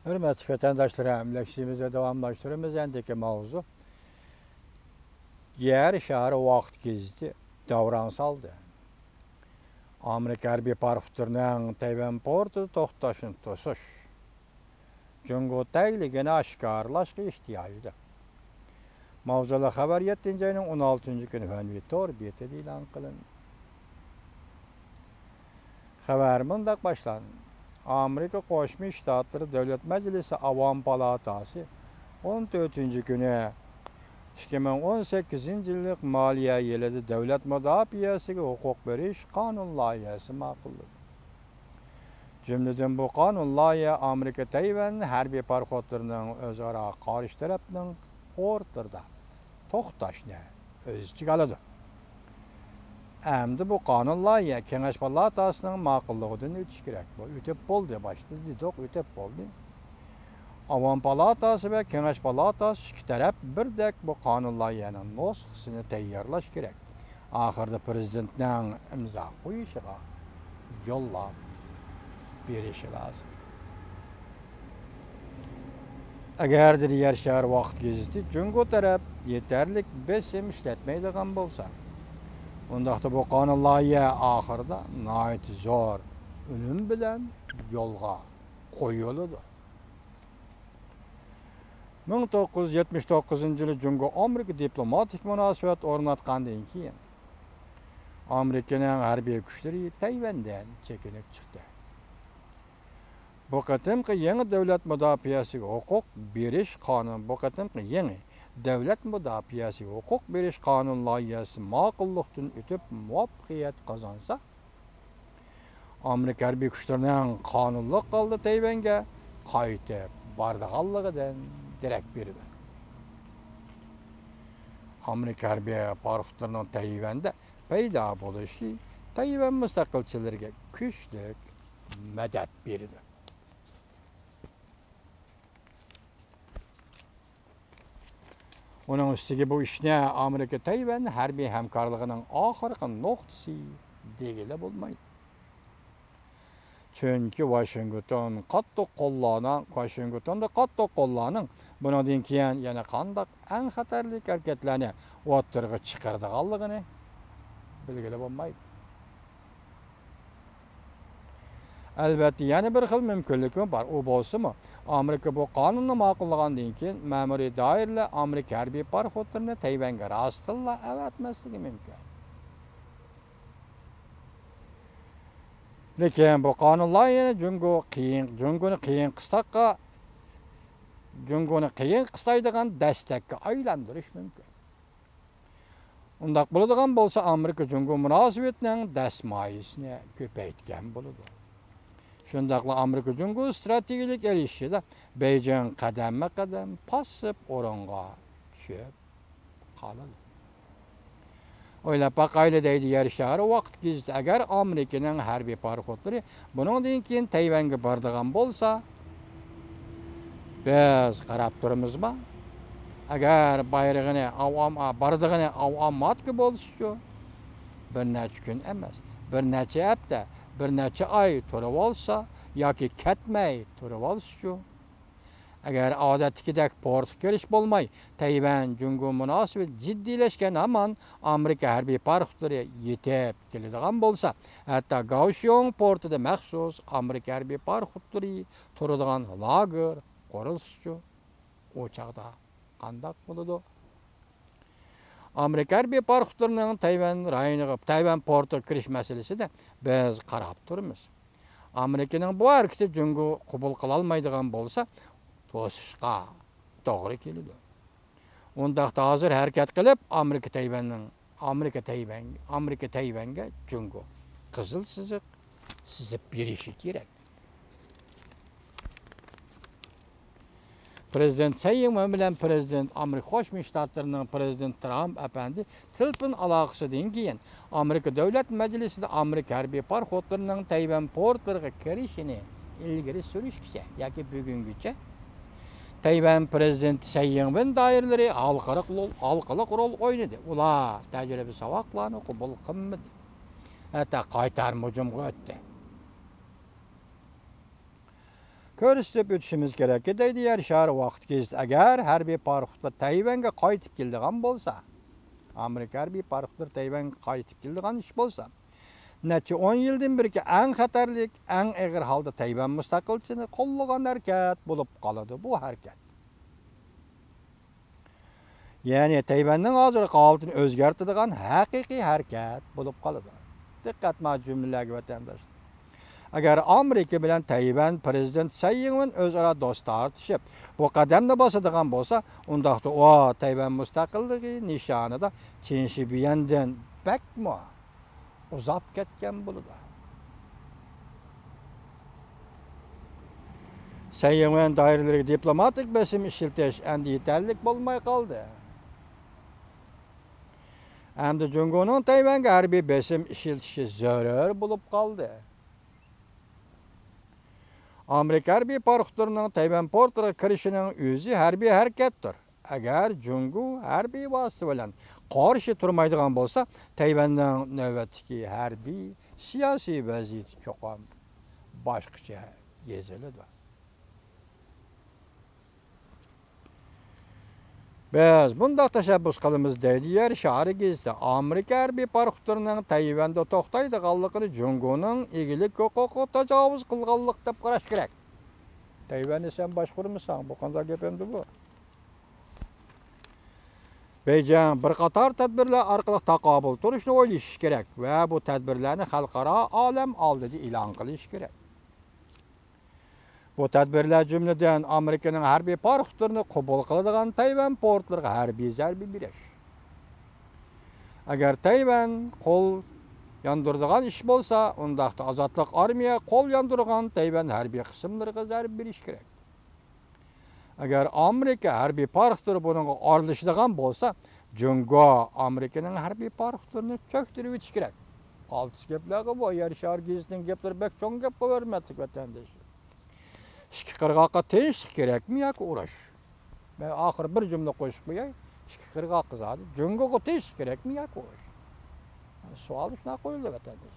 Hürmetli vatandaşlarım, leksimize devamlaştırımız endeki mavzu. Yer şehri vakt gezdi, davransaldı. Amerika Harbiy parxutlarının Tayvan portu toxtaşın tosuş. Cungo tayligini aşkarlaşqı ihtiyacıdır. Mavzula xabar 7. ayının 16. günü fenvi tor beti ilan qılın. Xabar mındaq başlandı. Amerika Qo'shma Shtatlari Davlat Majlisi Avam Palatasi 14. günü 2018 yillik maliya yilida davlat mudofaasiga huquq berish qonun loyihasi ma'qulladi. Jumladan bu qonun loyiha Amerika Tayvan harbiy parxotlarining o'zaro qarshi tarafning portida to'xtashni o'z ichiga oladi. Endi bu qonun loyiha Kengash palatasining ma'qulligidan o'tishi kerak. Bu o'tib bo'ldi, boshda dedik, o'tib bo'ldi. Avam palatası ve Kengash palatası iki taraf birdek bu qonun loyihaning nusxasini tayyorlash kerak. Oxirida prezidentning imzo qo'yishiga yo'llab berishi lozim. Agar yer shahar vaqt gezdi, Jungo taraf yetarlik besim ishlatmaydigan bo'lsa, undaqda bu qonun loyiha oxirida nihoyat zo'r unum bilan yo'lga qo'yiladi. 1979 yılı Jungo Amerika diplomatik münasebet o'rnatgandan keyin Amerikaning harbiy kuchlari Tayvandan chekinib chiqdi. Bu qatimqi yangi davlat mudofaasiga huquq berish qonun, bu qatimqi yangi davlat mudofaasiga huquq berish qonun loyihasi ma'qullikdan o'tib muvaffaqiyat qozonsa, Amerika harbiy kuchlarining qonunliq holda Tayvanga qaytib bordiganligidan derak berdi. Amerika harbiy parxotlarining Tayvanda paydo bo'lishi Tayvan mustaqilchilariga kuchli madad berdi. Onun üstüge bu ishni Amerika Tayvan harbiy hamkorligining oxirgi nuqtasi degili bo'lmaydi. Çünkü Washington'da qattiq qo'llanan bundan keyin yana qandaq eng xatarli harakatlarni o'ttirg'i chiqardiganligini bilgili bo'lmaydi. Albatta yana bir xil mumkinlik bor. U bo'lsa-mu, Amerika bu qonunni ma'qullagandan keyin ma'muriy doiralar Amerika harbiy parxotlarini Tayvanga rostilla avatmasligi mumkin. Lekin bu qonun loyihasi Jungoni qiyin qistaydigan dastakka aylantirish mumkin. Undaq bo'ladigan bo'lsa, Amerika Jungo munosabatining dasmoyisini ko'paytgan bo'ladi. Shundaqla Amerika Jungo strategik elishida Beijing qadamma-qadam passib o'ringa tushib qoladi. O'ylab baqayli deydi yer shahri vaqt gezdi. Agar Amerikaning harbiy parxotlari bundan keyin Tayvanga bordigan bo'lsa, biz qarab turamizmi? Agar bayrog'ini bordig'ini avommatga bo'lishi bir necha kun emas, bir necha hafta, bir necha oy turib olsa yoki ketmay turib olishi. Agar odatdagidek portga kirish bo'lmay, Tayvan Jungo munosabati jiddiylashgan hamon Amerika harbiy parxotlari yetib keladigan bo'lsa, hatto Kaohsiung portida maxsus Amerika harbiy parxotlari turadigan lager qurilsa, o chaqda qandaq bo'ladi? Amerika harbiy parxotlarining Tayvan rayoniga, Tayvan portiga kirish masalasida biz qarab turibmiz. Amerikaning bu harakati Jungo qabul qila olmaydigan bo'lsa, to'sishga to'g'ri keladi. Undaqda hozir harakat qilib Amerika Tayvanga Jungo qizil chiziq chizib berishi kerak. Prezident Sayyin bilan prezident Amerika Qo'shma Shtatlarining prezident Trump efendi telefon aloqasidan keyin Amerika Davlat Majlisida Amerika harbiy parxotlarining Tayvan portlariga kirishini ilgari surishgacha yoki bugungacha Tayvan prezidenti Sayyin doiralari halqaliq rol o'ynadi. Ular tajriba saboqlarni qabul qilmadi. Hatto qaytarma hujumga o'tdi. ko'rsatib o'tishimiz kerak deydi yer shari vaqt kezdi. Agar harbiy paraxodlar Tayvanga qaytib keladigan bo'lsa, Amerika harbiy paraxodlar Tayvanga qaytib keladigan ish bo'lsa, necha 10 yildan beri eng xatarlik, eng og'ir holda Tayvan mustaqilligini qo'llagan harakat bo'lib qoladi bu harakat. Ya'ni Tayvanning hozirgi holatini o'zgartiradigan haqiqiy harakat bo'lib qoladi. Diqqat ma jumlalarga vatandoshlar. Agar Amerika bilan Tayvan prezident Tsai Ing-wen o'zaro do'st tortishib, bu qadamni bosadigan bo'lsa, undaqda Tayvan mustaqilligi nishonida Qin Shibiyandan bakmo uzab ketgan bo'ladi. Tsai Ing-wen doiralariga diplomatik bosim ishiltish endi yetarli bo'lmay qoldi. Endi Jungoning Tayvanga harbiy bosim ishiltishi zarur bo'lib qoldi. Amerika harbiy paraxodlarining Tayvan portiga kirishining o'zi harbiy harakatdir. Agar Jungo harbiy vosita bilan qarshi turmaydigan bo'lsa, Tayvanning navbatdagi harbiy siyosiy vaziyati cho'qim boshqacha yeziladi. Biz bunda tashabbus qilamiz deydi yer shari gezdi. Amerika harbiy paraxodlarining Tayvanda to'xtaydiganligini Jungoning egilik huquqiga tajovuz qilganlik deb qarash kerak. Tayvanni sen boshqurmisan, bu qanday gap endi bu? Beijing bir qator tadbirlar orqali taqobil turishni o'ylash kerak va bu tadbirlarni xalqaro olam oldida e'lon qilish kerak. Bu tadbirlar jumladan Amerikaning harbiy paraxodlarini qabul qiladigan Tayvan portlariga harbiy zarba berish. Agar Tayvan qo'l yondiradigan ish bo'lsa, undaqda ozodlik armiya qo'l yondirgan Tayvan harbiy qismlariga zarba berish kerak. Agar Amerika harbiy paraxodlari bunga aralashadigan bo'lsa, Jungo Amerikaning harbiy paraxodlarini cho'ktirib o'tish kerak. Qoltis gaplarga bu yer shargizning gaplari bek cho'ng gap qo'yvermadik vatandosh. İki qirg'oqqa tinchlik kerakmi yoki urush? Men oxir bir jumla qo'shib qo'yay. İki qirg'oq qizadi. Jungoga tinchlik kerakmi yoki urush? Savol shuna qo'yildi vatandosh.